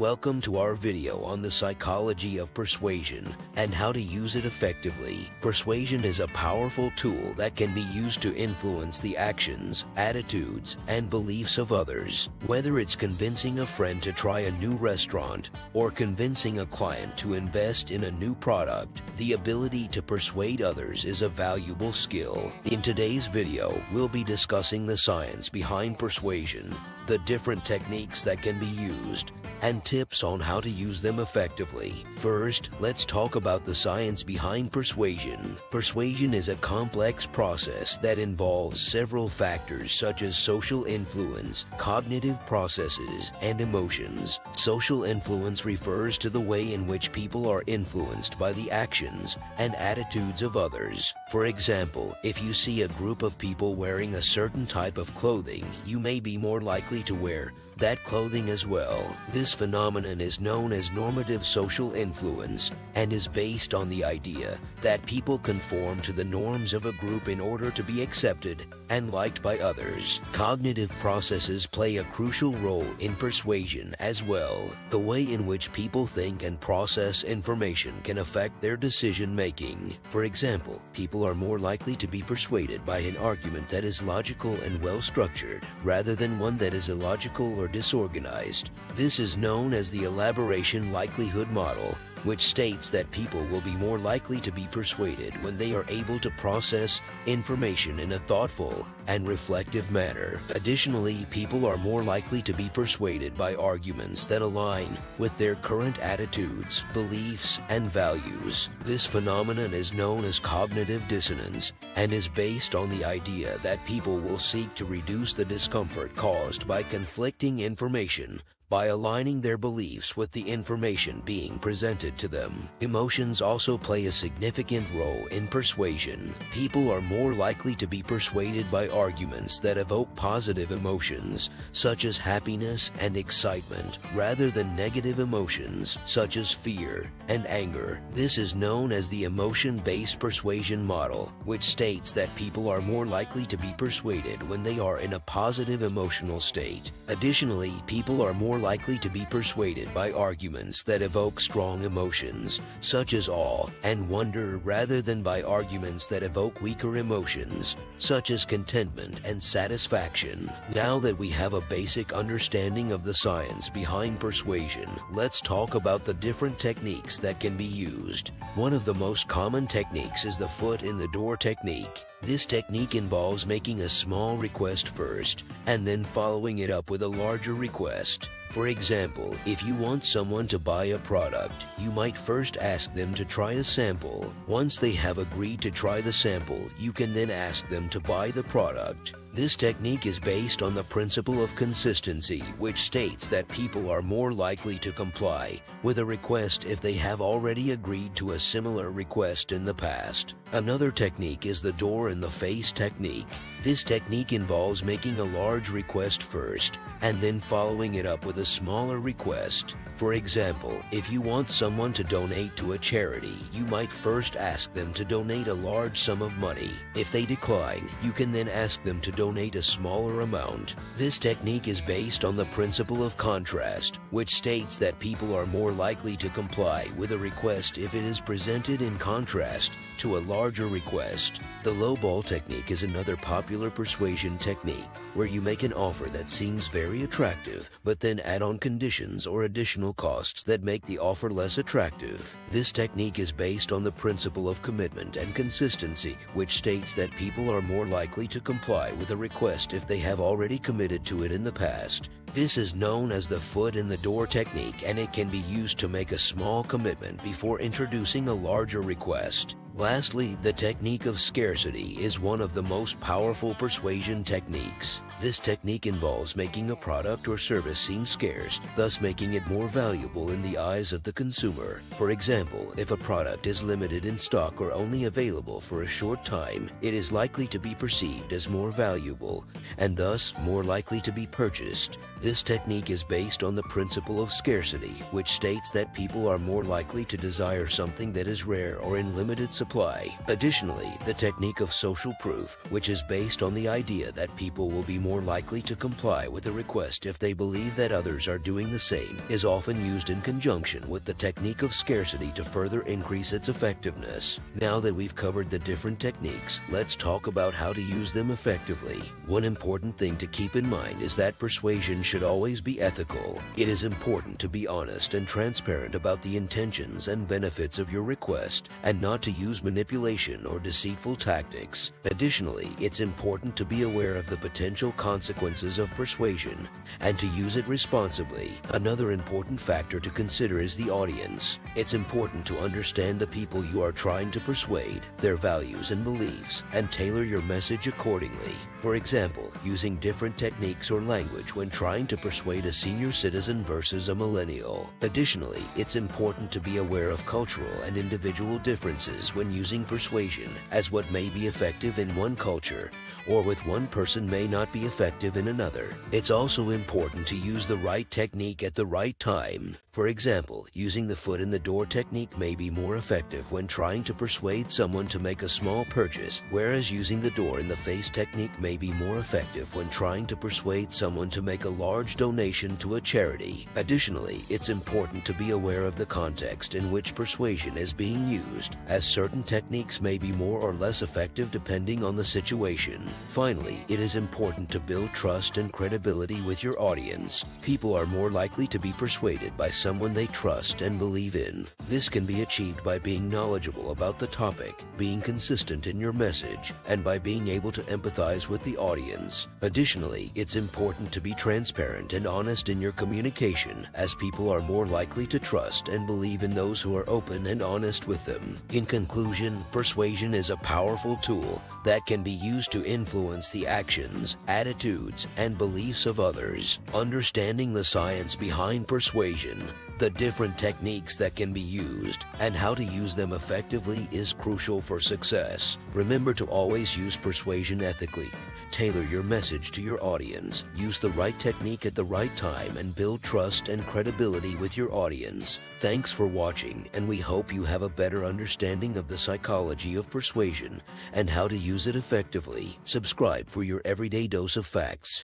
Welcome to our video on the psychology of persuasion and how to use it effectively. Persuasion is a powerful tool that can be used to influence the actions, attitudes, and beliefs of others. Whether it's convincing a friend to try a new restaurant or convincing a client to invest in a new product, the ability to persuade others is a valuable skill. In today's video, we'll be discussing the science behind persuasion, the different techniques that can be used, and tips on how to use them effectively. First, let's talk about the science behind persuasion. Persuasion is a complex process that involves several factors such as social influence, cognitive processes, and emotions. Social influence refers to the way in which people are influenced by the actions and attitudes of others. For example, if you see a group of people wearing a certain type of clothing, you may be more likely to wear that clothing as well. This phenomenon is known as normative social influence and is based on the idea that people conform to the norms of a group in order to be accepted and liked by others. Cognitive processes play a crucial role in persuasion as well. The way in which people think and process information can affect their decision making. For example, people are more likely to be persuaded by an argument that is logical and well structured rather than one that is illogical or disorganized. This is known as the elaboration likelihood model, which states that people will be more likely to be persuaded when they are able to process information in a thoughtful and reflective manner. Additionally, people are more likely to be persuaded by arguments that align with their current attitudes, beliefs, and values. This phenomenon is known as cognitive dissonance and is based on the idea that people will seek to reduce the discomfort caused by conflicting information by aligning their beliefs with the information being presented to them. Emotions also play a significant role in persuasion. People are more likely to be persuaded by arguments that evoke positive emotions, such as happiness and excitement, rather than negative emotions, such as fear and anger. This is known as the emotion-based persuasion model, which states that people are more likely to be persuaded when they are in a positive emotional state. Additionally, people are more likely to be persuaded by arguments that evoke strong emotions, such as awe and wonder, rather than by arguments that evoke weaker emotions, such as contentment and satisfaction. Now that we have a basic understanding of the science behind persuasion, let's talk about the different techniques that can be used. One of the most common techniques is the foot in the door technique. This technique involves making a small request first, and then following it up with a larger request. For example, if you want someone to buy a product, you might first ask them to try a sample. Once they have agreed to try the sample, you can then ask them to buy the product. This technique is based on the principle of consistency, which states that people are more likely to comply with a request if they have already agreed to a similar request in the past. Another technique is the door in the face technique. This technique involves making a large request first, and then following it up with a smaller request. For example, if you want someone to donate to a charity, you might first ask them to donate a large sum of money. If they decline, you can then ask them to donate a smaller amount. This technique is based on the principle of contrast, which states that people are more likely to comply with a request if it is presented in contrast to a larger request. The lowball technique is another popular persuasion technique where you make an offer that seems very attractive, but then add on conditions or additional costs that make the offer less attractive. This technique is based on the principle of commitment and consistency, which states that people are more likely to comply with a request if they have already committed to it in the past. This is known as the foot in the door technique, and it can be used to make a small commitment before introducing a larger request. Lastly, the technique of scarcity is one of the most powerful persuasion techniques. This technique involves making a product or service seem scarce, thus making it more valuable in the eyes of the consumer. For example, if a product is limited in stock or only available for a short time, it is likely to be perceived as more valuable, and thus more likely to be purchased. This technique is based on the principle of scarcity, which states that people are more likely to desire something that is rare or in limited limits apply. Additionally, the technique of social proof, which is based on the idea that people will be more likely to comply with a request if they believe that others are doing the same, is often used in conjunction with the technique of scarcity to further increase its effectiveness. Now that we've covered the different techniques, let's talk about how to use them effectively. One important thing to keep in mind is that persuasion should always be ethical. It is important to be honest and transparent about the intentions and benefits of your request, and not to use manipulation or deceitful tactics. Additionally, it's important to be aware of the potential consequences of persuasion and to use it responsibly. Another important factor to consider is the audience. It's important to understand the people you are trying to persuade, their values and beliefs, and tailor your message accordingly. For example, using different techniques or language when trying to persuade a senior citizen versus a millennial. Additionally, it's important to be aware of cultural and individual differences when using persuasion, as what may be effective in one culture or with one person may not be effective in another. It's also important to use the right technique at the right time. For example, using the foot in the door technique may be more effective when trying to persuade someone to make a small purchase, whereas using the door in the face technique may be more effective when trying to persuade someone to make a large donation to a charity. Additionally, it's important to be aware of the context in which persuasion is being used, as certain techniques may be more or less effective depending on the situation. Finally, it is important to build trust and credibility with your audience. People are more likely to be persuaded by someone they trust and believe in. This can be achieved by being knowledgeable about the topic, being consistent in your message, and by being able to empathize with the audience. Additionally, it's important to be transparent and honest in your communication, as people are more likely to trust and believe in those who are open and honest with them. In conclusion, persuasion is a powerful tool that can be used to influence the actions, attitudes, and beliefs of others. Understanding the science behind persuasion, the different techniques that can be used, and how to use them effectively is crucial for success. Remember to always use persuasion ethically. Tailor your message to your audience, use the right technique at the right time, and build trust and credibility with your audience. Thanks for watching, and we hope you have a better understanding of the psychology of persuasion and how to use it effectively. Subscribe for your everyday dose of facts.